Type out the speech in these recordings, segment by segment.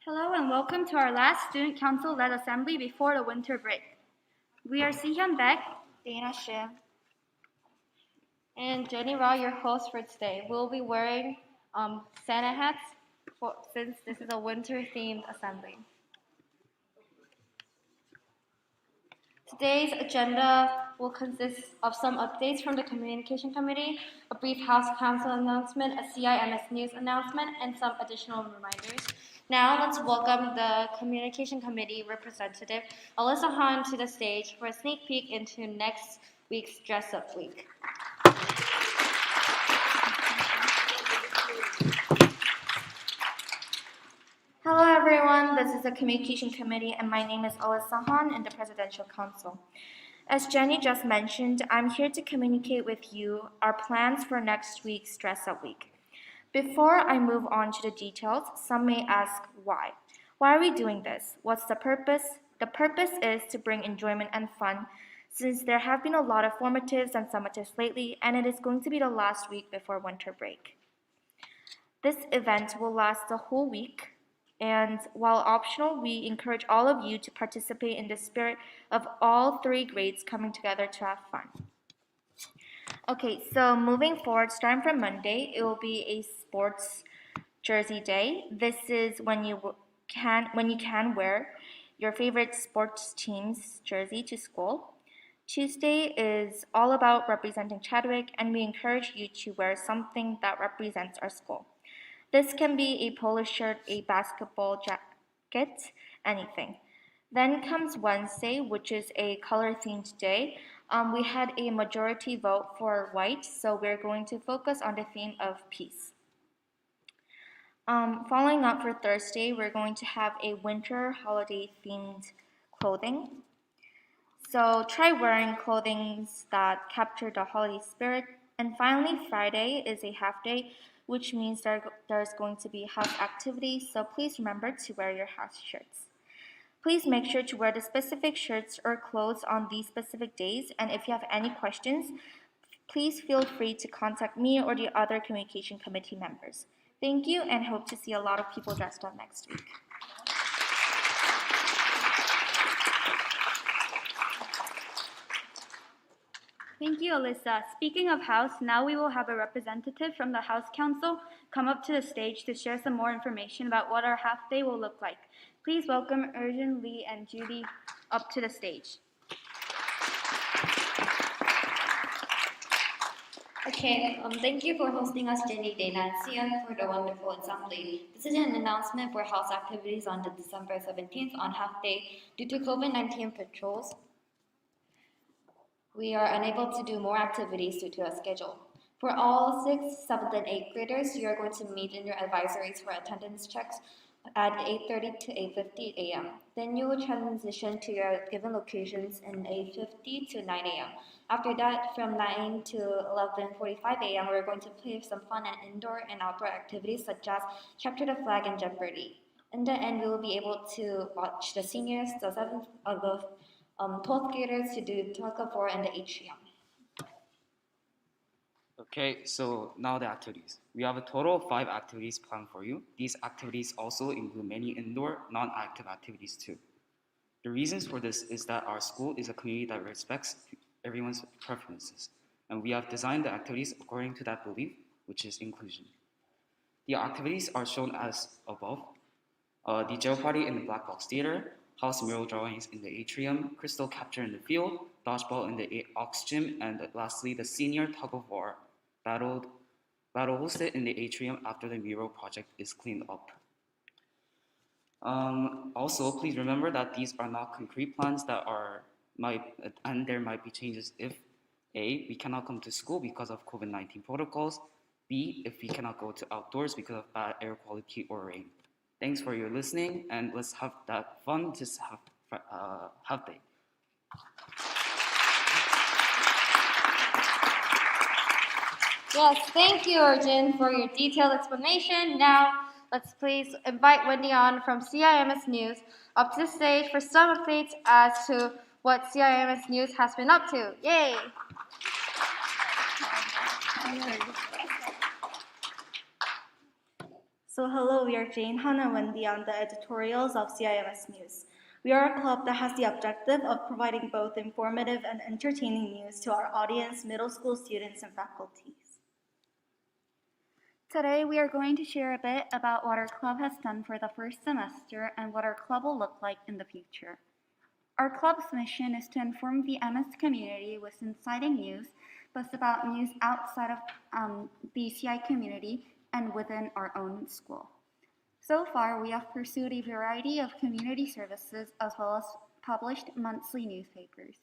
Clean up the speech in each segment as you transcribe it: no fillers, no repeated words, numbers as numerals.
Hello and welcome to our last Student Council-led assembly before the winter break. We are Sihyun Baek, Dana Shi, and Jenny Ra, your host for today. We'll be wearing Santa hats since this is a winter-themed assembly. Today's agenda will consist of some updates from the Communication Committee, a brief House Council announcement, a CIMS News announcement, and some additional reminders. Now let's welcome the Communication Committee representative, Alyssa Han, to the stage for a sneak peek into next week's Dress Up Week. Hello everyone, this is the Communication Committee and my name is Alyssa Han in the Presidential Council. As Jenny just mentioned, I'm here to communicate with you our plans for next week's Dress Up Week. Before I move on to the details, some may ask why. Why are we doing this? What's the purpose? The purpose is to bring enjoyment and fun, since there have been a lot of formatives and summatives lately, and it is going to be the last week before winter break. This event will last the whole week, and while optional, we encourage all of you to participate in the spirit of all 3 grades coming together to have fun. Okay, so moving forward, starting from Monday, it will be a sports jersey day. This is when you can wear your favorite sports team's jersey to school. Tuesday is all about representing Chadwick, and we encourage you to wear something that represents our school. This can be a polo shirt, a basketball jacket, anything. Then comes Wednesday, which is a color-themed day. We had a majority vote for white, so we're going to focus on the theme of peace. Following up for Thursday, we're going to have a winter holiday-themed clothing. So try wearing clothing that capture the holiday spirit. And finally, Friday is a half day, which means there's going to be house activities, so please remember to wear your house shirts. Please make sure to wear the specific shirts or clothes on these specific days, and if you have any questions, please feel free to contact me or the other Communication Committee members. Thank you, and hope to see a lot of people dressed up next week. Thank you, Alyssa. Speaking of House, now we will have a representative from the House Council come up to the stage to share some more information about what our half day will look like. Please welcome Er-jene, Lee, and Judy up to the stage. Okay, thank you for hosting us, Jenny, Dana, and Sian, for the wonderful assembly. This is an announcement for house activities on the December 17th on half day. Due to COVID-19 patrols, we are unable to do more activities due to a schedule. For all 6th, 7th, and 8th graders, you are going to meet in your advisories for attendance checks at 8:30 to 8:50 a.m. Then you will transition to your given locations in 8:50 to 9 a.m. After that, from 9 to 11:45 a.m., we're going to play some fun and indoor and outdoor activities such as Capture the Flag and Jeopardy. In the end, we will be able to watch the seniors, the 7th, the 12th graders to do tug of war in the atrium. Okay, so now the activities. We have a total of 5 activities planned for you. These activities also include many indoor, non-active activities too. The reasons for this is that our school is a community that respects everyone's preferences, and we have designed the activities according to that belief, which is inclusion. The activities are shown as above. The jail party in the Black Box Theater, house mural drawings in the atrium, crystal capture in the field, dodgeball in the aux gym, and lastly, the senior tug of war battle hosted in the atrium after the mural project is cleaned up. Also, please remember that these are not concrete plans and there might be changes if A, we cannot come to school because of COVID-19 protocols, B, if we cannot go to outdoors because of bad air quality or rain. Thanks for your listening, and let's have that fun just half day. Yes, thank you, Er-jene, for your detailed explanation. Now, let's please invite Wendy on from CIMS News up to the stage for some updates as to what CIMS News has been up to. Yay! So hello, we are Jane, Han, and Wendy on the editorials of CIMS News. We are a club that has the objective of providing both informative and entertaining news to our audience, middle school students, and faculties. Today, we are going to share a bit about what our club has done for the first semester and what our club will look like in the future. Our club's mission is to inform the MS community with inciting news, both about news outside of the CI community and within our own school. So far, we have pursued a variety of community services as well as published monthly newspapers.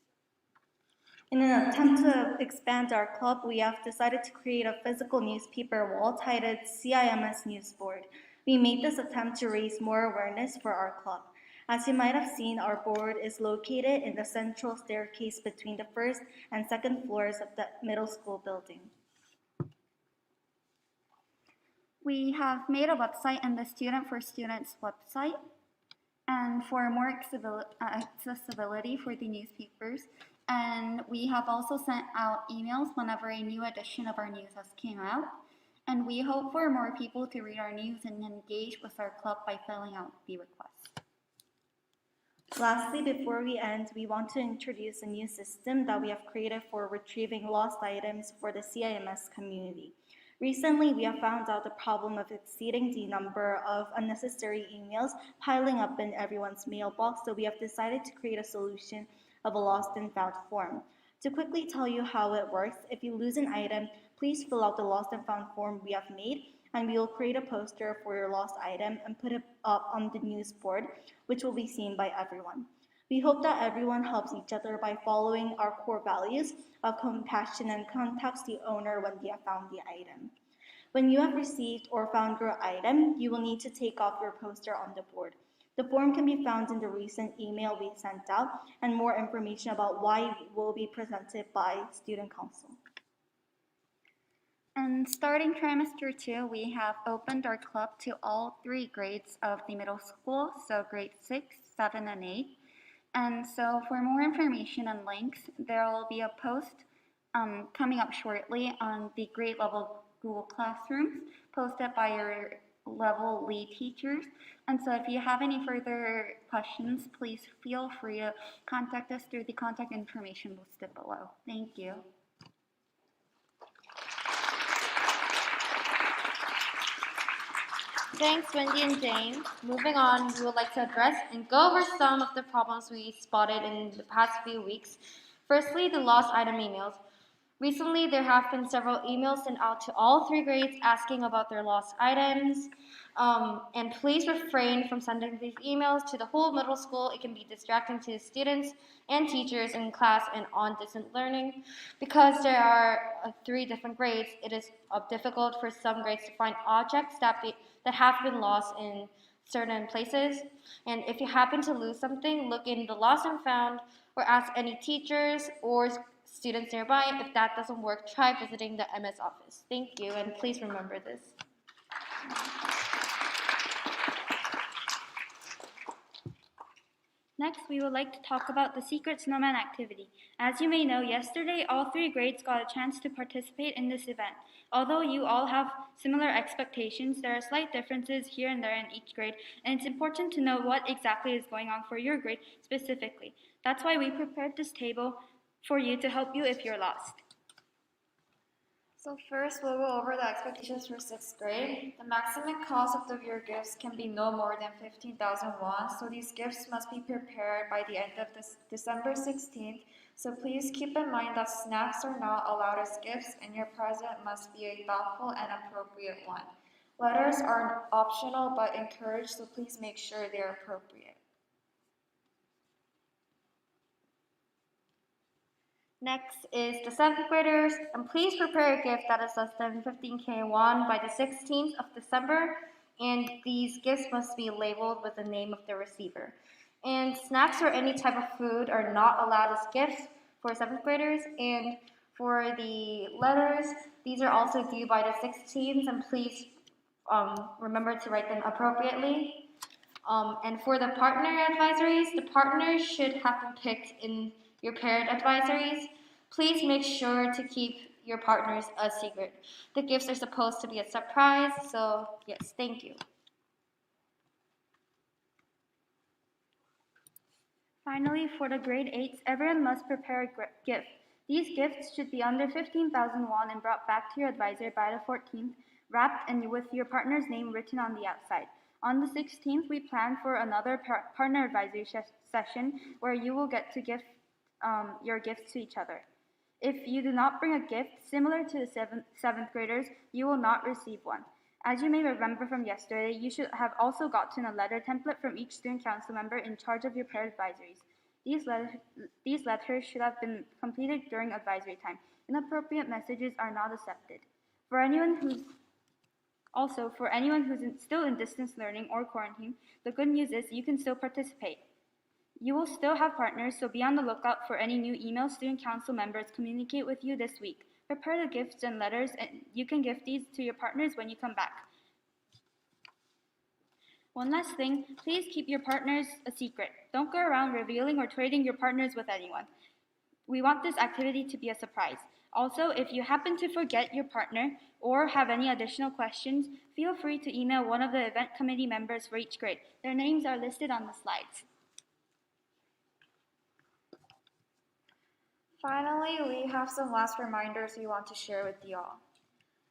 In an attempt to expand our club, we have decided to create a physical newspaper wall titled CIMS News Board. We made this attempt to raise more awareness for our club. As you might have seen, our board is located in the central staircase between the first and second floors of the middle school building. We have made a website in the Student for Students website. And for more accessibility for the newspapers. And we have also sent out emails whenever a new edition of our news has came out. And we hope for more people to read our news and engage with our club by filling out the request. Lastly, before we end, we want to introduce a new system that we have created for retrieving lost items for the CIMS community. Recently, we have found out the problem of exceeding the number of unnecessary emails piling up in everyone's mailbox, so we have decided to create a solution of a lost and found form. To quickly tell you how it works, if you lose an item, please fill out the lost and found form we have made, and we will create a poster for your lost item and put it up on the news board, which will be seen by everyone. We hope that everyone helps each other by following our core values of compassion and contacts the owner when they have found the item. When you have received or found your item, you will need to take off your poster on the board. The form can be found in the recent email we sent out, and more information about why will be presented by Student Council. And starting trimester 2, we have opened our club to all 3 grades of the middle school, so grade 6, 7, and 8. And so for more information and links, there will be a post coming up shortly on the grade level Google Classrooms posted by your level lead teachers. And so if you have any further questions, please feel free to contact us through the contact information listed below. Thank you. Thanks, Wendy and Jane. Moving on, we would like to address and go over some of the problems we spotted in the past few weeks. Firstly, the lost item emails. Recently, there have been several emails sent out to all 3 grades asking about their lost items. And please refrain from sending these emails to the whole middle school. It can be distracting to students and teachers in class and on distant learning. Because there are 3 different grades, it is difficult for some grades to find objects that have been lost in certain places. And if you happen to lose something, look in the lost and found or ask any teachers or students nearby. If that doesn't work, try visiting the MS office. Thank you, and please remember this. Next, we would like to talk about the Secret Snowman activity. As you may know, yesterday all 3 grades got a chance to participate in this event. Although you all have similar expectations, there are slight differences here and there in each grade, and it's important to know what exactly is going on for your grade specifically. That's why we prepared this table for you to help you if you're lost. So first, we'll go over the expectations for 6th grade. The maximum cost of your gifts can be no more than 15,000 won, so these gifts must be prepared by the end of December 16th. So please keep in mind that snacks are not allowed as gifts, and your present must be a thoughtful and appropriate one. Letters are optional but encouraged, so please make sure they're appropriate. Next is the 7th graders, and please prepare a gift that is less than 15K won by the 16th of December, and these gifts must be labeled with the name of the receiver. And snacks or any type of food are not allowed as gifts for 7th graders, and for the letters, these are also due by the 16th, and please remember to write them appropriately. And for the partner advisories, the partners should have been picked in your parent advisories. Please make sure to keep your partners a secret. The gifts are supposed to be a surprise, so yes, thank you. Finally, for the grade 8s, everyone must prepare a gift. These gifts should be under 15,000 won and brought back to your advisor by the 14th, wrapped and with your partner's name written on the outside. On the 16th, we plan for another partner advisory session where you will get to give your gifts to each other. If you do not bring a gift similar to the 7th graders, you will not receive one. As you may remember from yesterday, you should have also gotten a letter template from each student council member in charge of your pair advisories. These letters should have been completed during advisory time. Inappropriate messages are not accepted. For anyone who's still in distance learning or quarantine, the good news is you can still participate. You will still have partners, so be on the lookout for any new emails student council members communicate with you this week. Prepare the gifts and letters, and you can give these to your partners when you come back. One last thing, please keep your partners a secret. Don't go around revealing or trading your partners with anyone. We want this activity to be a surprise. Also, if you happen to forget your partner or have any additional questions, feel free to email one of the event committee members for each grade. Their names are listed on the slides. Finally, we have some last reminders we want to share with you all.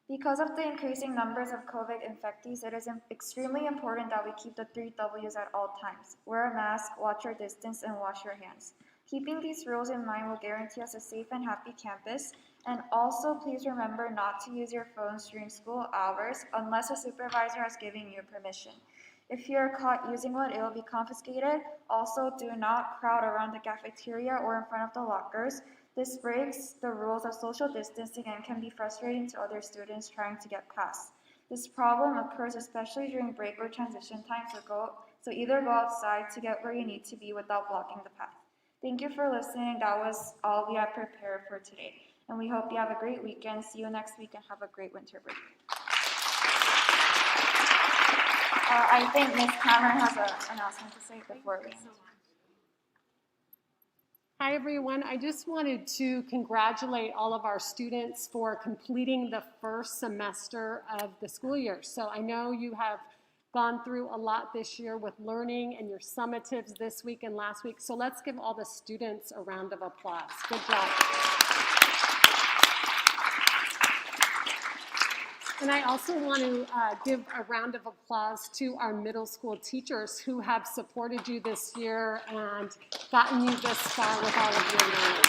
Because of the increasing numbers of COVID infectees, it is extremely important that we keep the 3 W's at all times. Wear a mask, watch your distance, and wash your hands. Keeping these rules in mind will guarantee us a safe and happy campus. And also, please remember not to use your phones during school hours unless a supervisor has given you permission. If you are caught using one, it will be confiscated. Also, do not crowd around the cafeteria or in front of the lockers. This breaks the rules of social distancing and can be frustrating to other students trying to get past. This problem occurs especially during break or transition time, so either go outside to get where you need to be without blocking the path. Thank you for listening. That was all we have prepared for today. And we hope you have a great weekend. See you next week and have a great winter break. I think Ms. Cameron has an announcement to say before we end. Hi everyone, I just wanted to congratulate all of our students for completing the first semester of the school year. So I know you have gone through a lot this year with learning and your summatives this week and last week. So let's give all the students a round of applause. Good job. And I also want to give a round of applause to our middle school teachers who have supported you this year and gotten you this far with all of your learning.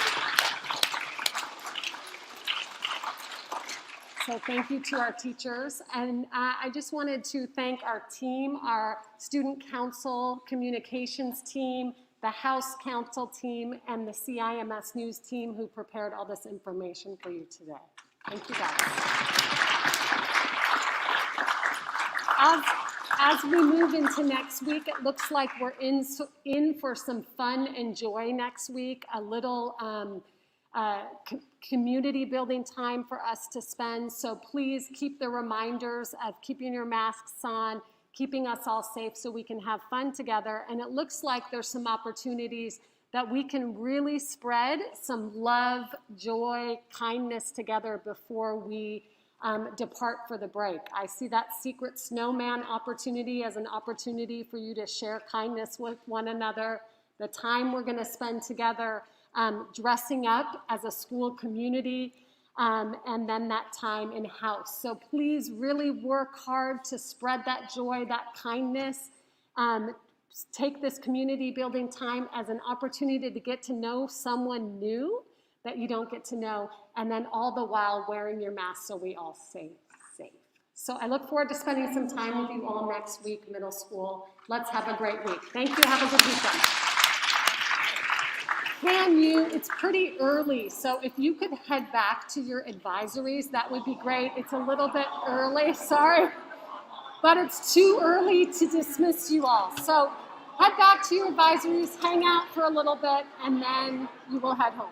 So thank you to our teachers. And I just wanted to thank our team, our student council communications team, the House Council team, and the CIMS News team who prepared all this information for you today. Thank you guys. As we move into next week, it looks like we're in for some fun and joy next week, a little community building time for us to spend. So please keep the reminders of keeping your masks on, keeping us all safe so we can have fun together. And it looks like there's some opportunities that we can really spread some love, joy, kindness together before we depart for the break. I see that secret snowman opportunity as an opportunity for you to share kindness with one another, the time we're going to spend together dressing up as a school community, and then that time in house. So please really work hard to spread that joy, that kindness. Take this community building time as an opportunity to get to know someone new that you don't get to know, and then all the while wearing your mask so we all stay safe. So I look forward to spending some time with you all next week, middle school. Let's have a great week. Thank you, have a good weekend. It's pretty early, so if you could head back to your advisories, that would be great. It's a little bit early, sorry, but it's too early to dismiss you all. So head back to your advisories, hang out for a little bit, and then you will head home.